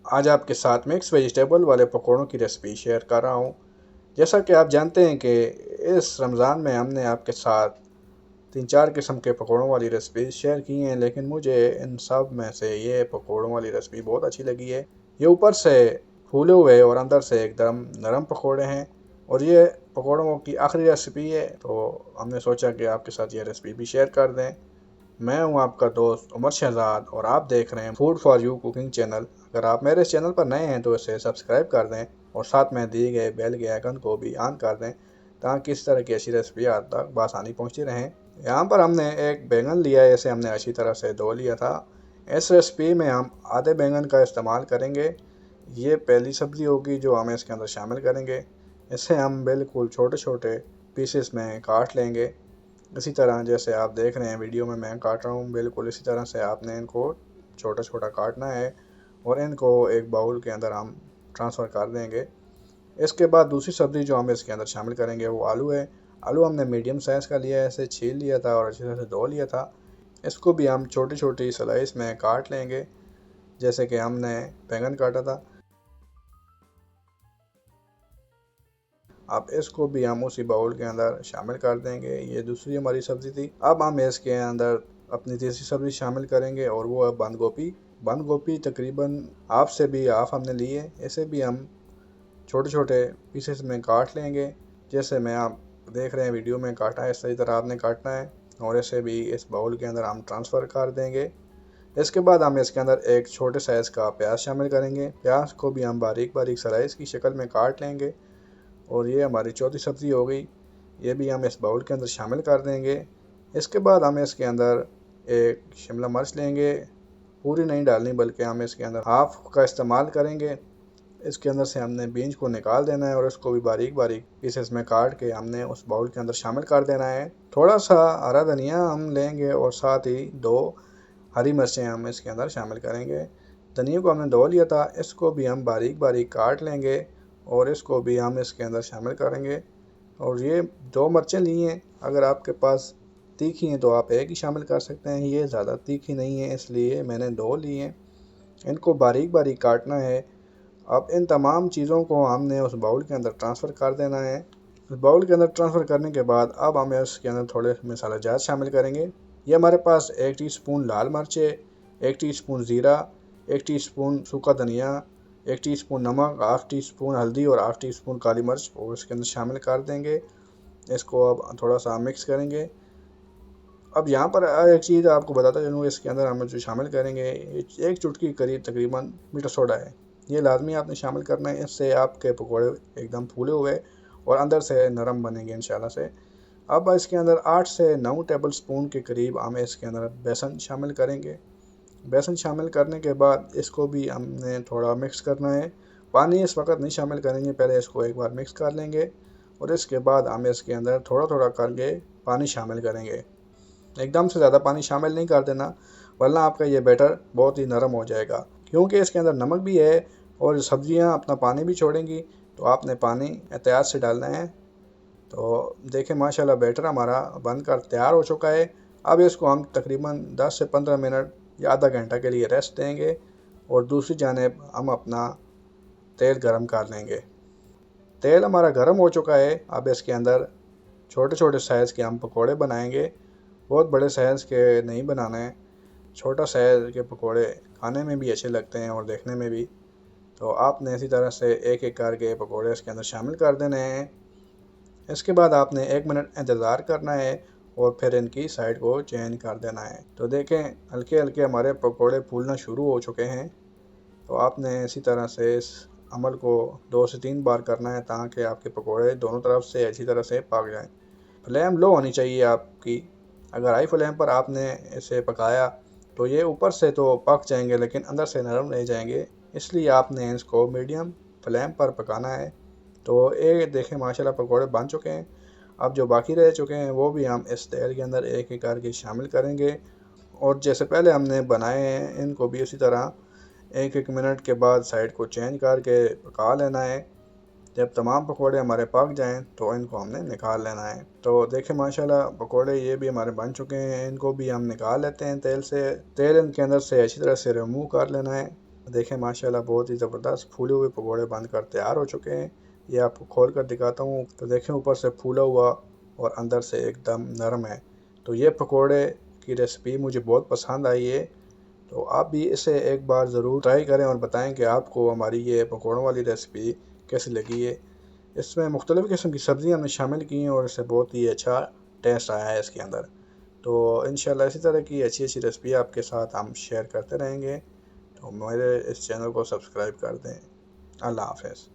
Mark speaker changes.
Speaker 1: आज आपके साथ मिक्स वेजिटेबल वाले पकौड़ों की रेसिपी शेयर कर रहा हूँ। जैसा कि आप जानते हैं कि इस रमज़ान में हमने आपके साथ 3-4 किस्म के पकौड़ों वाली रेसिपी शेयर की हैं, लेकिन मुझे इन सब में से ये पकौड़ों वाली रेसिपी बहुत अच्छी लगी है। ये ऊपर से फूले हुए और अंदर से एकदम नरम पकौड़े हैं और ये पकौड़ों की आखिरी रेसिपी है, तो हमने सोचा कि आपके साथ ये रेसिपी भी शेयर कर दें। मैं हूं आपका दोस्त उमर शहजाद और आप देख रहे हैं food for you cooking channel. अगर आप मेरे इस चैनल पर नए हैं तो इसे सब्सक्राइब कर दें और साथ में दिए गए बेल के आइकन को भी ऑन कर दें ताकि इस तरह की अच्छी रेसिपी आप तक बआसानी पहुंचती रहें। यहाँ पर हमने एक बैंगन लिया है, इसे हमने अच्छी तरह से धो लिया था। इस रेसिपी में हम आधे बैंगन का इस्तेमाल करेंगे। ये पहली सब्ज़ी होगी जो हम इसके अंदर शामिल करेंगे। इसे हम बिल्कुल छोटे छोटे पीसेस में काट लेंगे। इसी तरह जैसे आप देख रहे हैं वीडियो में मैं काट रहा हूँ, बिल्कुल इसी तरह से आपने इनको छोटा छोटा काटना है और इनको एक बाउल के अंदर हम ट्रांसफ़र कर देंगे। इसके बाद दूसरी सब्ज़ी जो हम इसके अंदर शामिल करेंगे वो आलू है। आलू हमने मीडियम साइज़ का लिया है, इसे छील लिया था और अच्छी तरह से धो लिया था। इसको भी हम छोटी छोटी स्लाइस में काट लेंगे जैसे कि हमने बैंगन काटा था। अब इसको भी हम उसी बाउल के अंदर शामिल कर देंगे। ये दूसरी हमारी सब्ज़ी थी। अब हम इसके अंदर अपनी तीसरी सब्ज़ी शामिल करेंगे और वो है बंद गोभी। बंद गोभी तकरीबन हाफ से भी हाफ हमने ली है। इसे भी हम छोटे छोटे पीसेस में काट लेंगे जैसे मैं आप देख रहे हैं वीडियो में काटा है, इसी तरह आपने काटना है और इसे भी इस बाउल के अंदर हम ट्रांसफ़र कर देंगे। इसके बाद हम इसके अंदर एक छोटे साइज़ का प्याज शामिल करेंगे। प्याज को भी हम बारीक बारीक स्लाइस की शक्ल में काट लेंगे और ये हमारी चौथी सब्ज़ी हो गई। ये भी हम इस बाउल के अंदर शामिल कर देंगे। इसके बाद हम इसके अंदर एक शिमला मिर्च लेंगे, पूरी नहीं डालनी बल्कि हम इसके अंदर हाफ का इस्तेमाल करेंगे। इसके अंदर से हमने बीज को निकाल देना है और इसको भी बारीक बारीक पीसेस में काट के हमने उस बाउल के अंदर शामिल कर देना है। थोड़ा सा हरा धनिया हम लेंगे और साथ ही 2 हरी मिर्चें हम इसके अंदर शामिल करेंगे। धनिया को हमने धो लिया था, इसको भी हम बारीक बारीक काट लेंगे और इसको भी हम इसके अंदर शामिल करेंगे। और ये 2 मिर्चें ली हैं, अगर आपके पास तीखी हैं तो आप एक ही शामिल कर सकते हैं। ये ज़्यादा तीखी नहीं है इसलिए मैंने 2 ली हैं। इनको बारीक बारीक काटना है। अब इन तमाम चीज़ों को हमने उस बाउल के अंदर ट्रांसफ़र कर देना है। उस बाउल के अंदर ट्रांसफ़र करने के बाद अब हम इसके अंदर थोड़े मसाला जात शामिल करेंगे। ये हमारे पास 1 टीस्पून लाल मिर्चें, 1 टीस्पून ज़ीरा, 1 टीस्पून सूखा धनिया, 1 टीस्पून नमक, हाफ़ टीस्पून हल्दी और हाफ़ टीस्पून काली मिर्च और इसके अंदर शामिल कर देंगे। इसको अब थोड़ा सा मिक्स करेंगे। अब यहाँ पर एक चीज़ आपको बताता चलूँ, इसके अंदर हम जो शामिल करेंगे 1 चुटकी करीब तकरीबन मीठा सोडा है। ये लाजमी आपने शामिल करना है, इससे आपके पकौड़े एकदम फूले हुए और अंदर से नरम बनेंगे इंशाल्लाह से। अब इसके अंदर 8 से 9 टेबल स्पून के करीब हम इसके अंदर बेसन शामिल करेंगे। बेसन शामिल करने के बाद इसको भी हमने थोड़ा मिक्स करना है। पानी इस वक्त नहीं शामिल करेंगे, पहले इसको एक बार मिक्स कर लेंगे और इसके बाद हम इसके अंदर थोड़ा थोड़ा करके पानी शामिल करेंगे। एकदम से ज़्यादा पानी शामिल नहीं कर देना वरना आपका ये बैटर बहुत ही नरम हो जाएगा, क्योंकि इसके अंदर नमक भी है और सब्जियां अपना पानी भी छोड़ेंगी, तो आपने पानी एहतियात से डालना है। तो देखें माशाल्लाह बैटर हमारा बनकर तैयार हो चुका है। अब इसको हम तकरीबन 10 से 15 मिनट या आधा घंटा के लिए रेस्ट देंगे और दूसरी जानिब हम अपना तेल गरम कर लेंगे। तेल हमारा गर्म हो चुका है। अब इसके अंदर छोटे छोटे साइज़ के हम पकौड़े बनाएंगे। बहुत बड़े साइज़ के नहीं बनाना है, छोटा साइज़ के पकौड़े खाने में भी अच्छे लगते हैं और देखने में भी। तो आपने इसी तरह से एक एक करके पकौड़े इसके अंदर शामिल कर देने हैं। इसके बाद आपने 1 मिनट इंतज़ार करना है और फिर इनकी साइड को चेंज कर देना है। तो देखें हल्के हल्के हमारे पकौड़े फूलना शुरू हो चुके हैं। तो आपने इसी तरह से इस अमल को 2 से 3 बार करना है ताकि आपके पकौड़े दोनों तरफ से अच्छी तरह से पक जाएं। फ्लेम लो होनी चाहिए आपकी। अगर हाई फ्लेम पर आपने इसे पकाया तो ये ऊपर से तो पक जाएंगे लेकिन अंदर से नरम रह जाएंगे, इसलिए आपने इसको मीडियम फ्लेम पर पकाना है। तो ये देखें माशाल्लाह पकौड़े बन चुके हैं। अब जो बाकी रह चुके हैं वो भी हम इस तेल के अंदर एक एक करके शामिल करेंगे और जैसे पहले हमने बनाए हैं इनको भी उसी तरह 1-1 मिनट के बाद साइड को चेंज करके पका लेना है। जब तमाम पकोड़े हमारे पक जाएं तो इनको हमने निकाल लेना है। तो देखें माशाल्लाह पकोड़े ये भी हमारे बन चुके हैं, इनको भी हम निकाल लेते हैं तेल से। तेल इनके अंदर से अच्छी तरह से रिमूव कर लेना है। देखें माशाल्लाह बहुत ही ज़बरदस्त फूले हुए पकौड़े बनकर तैयार हो चुके हैं। ये आपको खोल कर दिखाता हूँ तो देखें ऊपर से फूला हुआ और अंदर से एकदम नरम है। तो ये पकौड़े की रेसिपी मुझे बहुत पसंद आई है। तो आप भी इसे एक बार ज़रूर ट्राई करें और बताएं कि आपको हमारी ये पकौड़ों वाली रेसिपी कैसी लगी है। इसमें मुख्तलिफ़ किस्म की सब्ज़ियाँ हमने शामिल की हैं और इससे बहुत ही अच्छा टेस्ट आया है इसके अंदर। तो इंशाल्लाह इसी तरह की अच्छी अच्छी रेसिपी आपके साथ हम शेयर करते रहेंगे। तो मेरे इस चैनल को सब्सक्राइब कर दें। अल्लाह हाफ़िज़।